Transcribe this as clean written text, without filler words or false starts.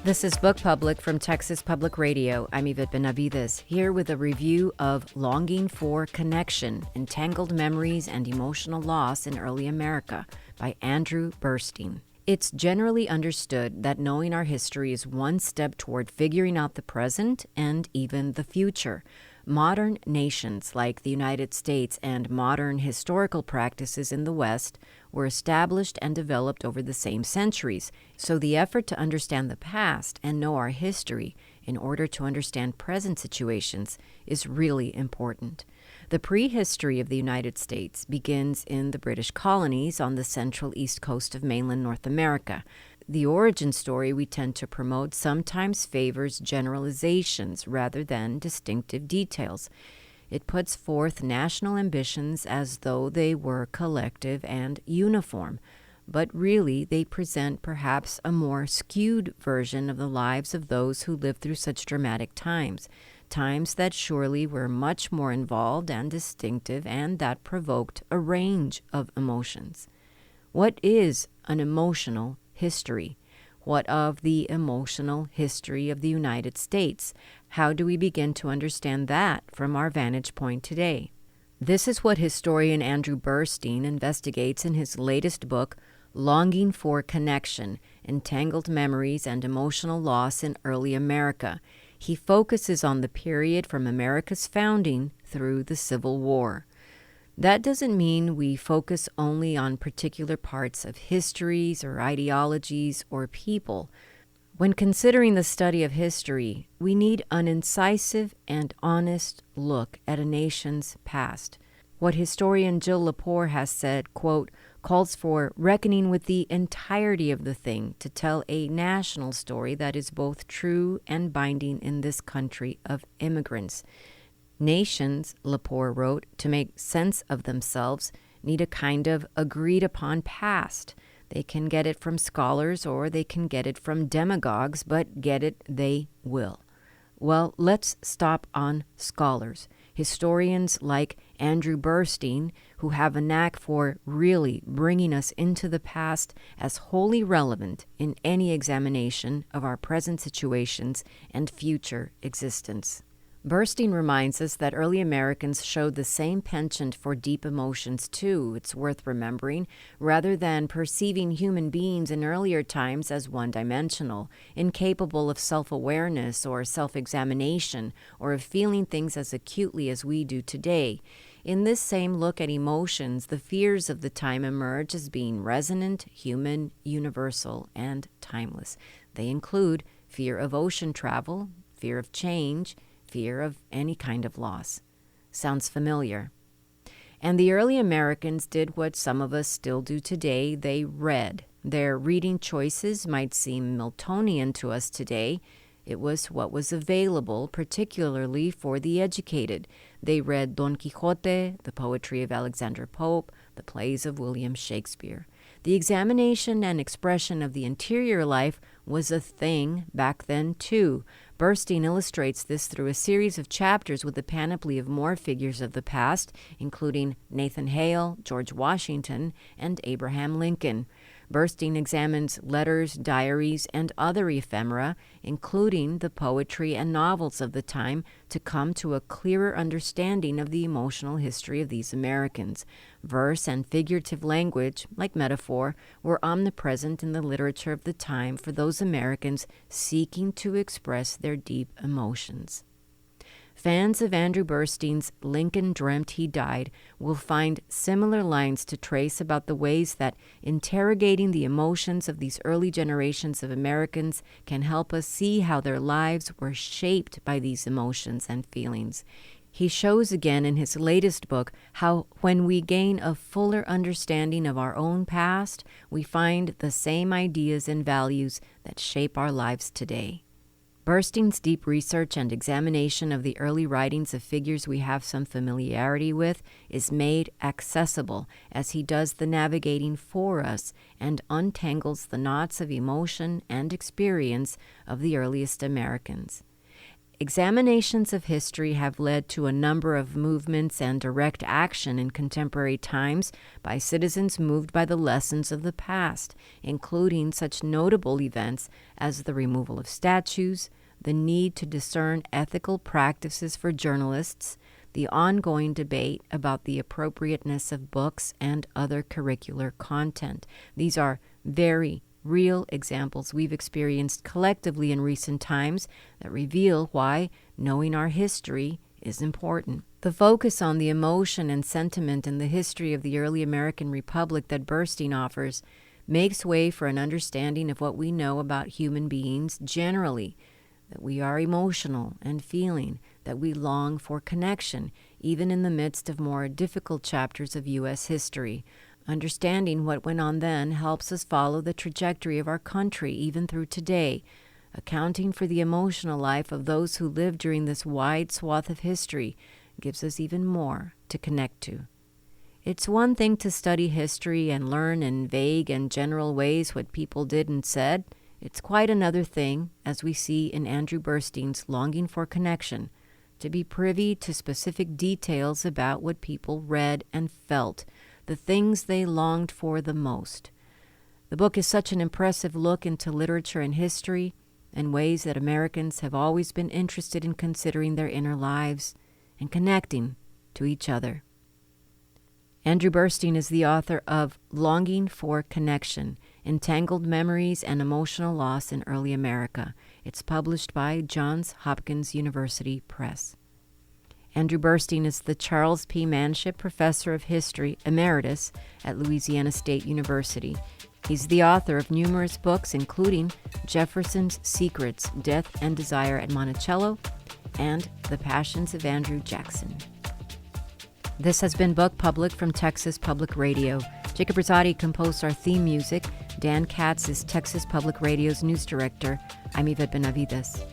This is Book Public from Texas Public Radio. I'm Yvette Benavides, here with a review of Longing for Connection, Entangled Memories and Emotional Loss in Early America by Andrew Burstein. It's generally understood that knowing our history is one step toward figuring out the present and even the future. Modern nations like the United States and modern historical practices in the West were established and developed over the same centuries, so the effort to understand the past and know our history in order to understand present situations is really important. The prehistory of the United States begins in the British colonies on the central east coast of mainland North America. The origin story we tend to promote sometimes favors generalizations rather than distinctive details. It puts forth national ambitions as though they were collective and uniform, but really they present perhaps a more skewed version of the lives of those who lived through such dramatic times that surely were much more involved and distinctive and that provoked a range of emotions. What is an emotional history? What of the emotional history of the United States? How do we begin to understand that from our vantage point today? This is what historian Andrew Burstein investigates in his latest book, Longing for Connection, Entangled Memories and Emotional Loss in Early America. He focuses on the period from America's founding through the Civil War. That doesn't mean we focus only on particular parts of histories or ideologies or people. When considering the study of history, we need an incisive and honest look at a nation's past. What historian Jill Lepore has said, quote, calls for reckoning with the entirety of the thing to tell a national story that is both true and binding in this country of immigrants. Nations, Lepore wrote, to make sense of themselves, need a kind of agreed-upon past. They can get it from scholars or they can get it from demagogues, but get it they will. Well, let's stop on scholars. Historians like Andrew Burstein, who have a knack for really bringing us into the past as wholly relevant in any examination of our present situations and future existence. Burstein reminds us that early Americans showed the same penchant for deep emotions too, it's worth remembering, rather than perceiving human beings in earlier times as one-dimensional, incapable of self-awareness or self-examination, or of feeling things as acutely as we do today. In this same look at emotions, the fears of the time emerge as being resonant, human, universal, and timeless. They include fear of ocean travel, fear of change, fear of any kind of loss. Sounds familiar. And the early Americans did what some of us still do today. They read. Their reading choices might seem Miltonian to us today. It was what was available, particularly for the educated. They read Don Quixote, the poetry of Alexander Pope, the plays of William Shakespeare. The examination and expression of the interior life was a thing back then, too. Burstein illustrates this through a series of chapters with a panoply of more figures of the past, including Nathan Hale, George Washington, and Abraham Lincoln. Burstein examines letters, diaries, and other ephemera, including the poetry and novels of the time, to come to a clearer understanding of the emotional history of these Americans. Verse and figurative language, like metaphor, were omnipresent in the literature of the time for those Americans seeking to express their deep emotions. Fans of Andrew Burstein's Lincoln Dreamt He Died will find similar lines to trace about the ways that interrogating the emotions of these early generations of Americans can help us see how their lives were shaped by these emotions and feelings. He shows again in his latest book how when we gain a fuller understanding of our own past, we find the same ideas and values that shape our lives today. Burstein's deep research and examination of the early writings of figures we have some familiarity with is made accessible as he does the navigating for us and untangles the knots of emotion and experience of the earliest Americans. Examinations of history have led to a number of movements and direct action in contemporary times by citizens moved by the lessons of the past, including such notable events as the removal of statues, the need to discern ethical practices for journalists, the ongoing debate about the appropriateness of books and other curricular content. These are very real examples we've experienced collectively in recent times that reveal why knowing our history is important. The focus on the emotion and sentiment in the history of the early American Republic that Burstein offers makes way for an understanding of what we know about human beings generally, that we are emotional and feeling, that we long for connection, even in the midst of more difficult chapters of U.S. history. Understanding what went on then helps us follow the trajectory of our country even through today, accounting for the emotional life of those who lived during this wide swath of history gives us even more to connect to. It's one thing to study history and learn in vague and general ways what people did and said. It's quite another thing, as we see in Andrew Burstein's Longing for Connection, to be privy to specific details about what people read and felt, the things they longed for the most. The book is such an impressive look into literature and history and ways that Americans have always been interested in considering their inner lives and connecting to each other. Andrew Burstein is the author of Longing for Connection, Entangled Memories and Emotional Loss in Early America. It's published by Johns Hopkins University Press. Andrew Burstein is the Charles P. Manship Professor of History Emeritus at Louisiana State University. He's the author of numerous books, including Jefferson's Secrets, Death and Desire at Monticello, and The Passions of Andrew Jackson. This has been Book Public from Texas Public Radio. Jacob Rosati composed our theme music. Dan Katz is Texas Public Radio's news director. I'm Yvette Benavides.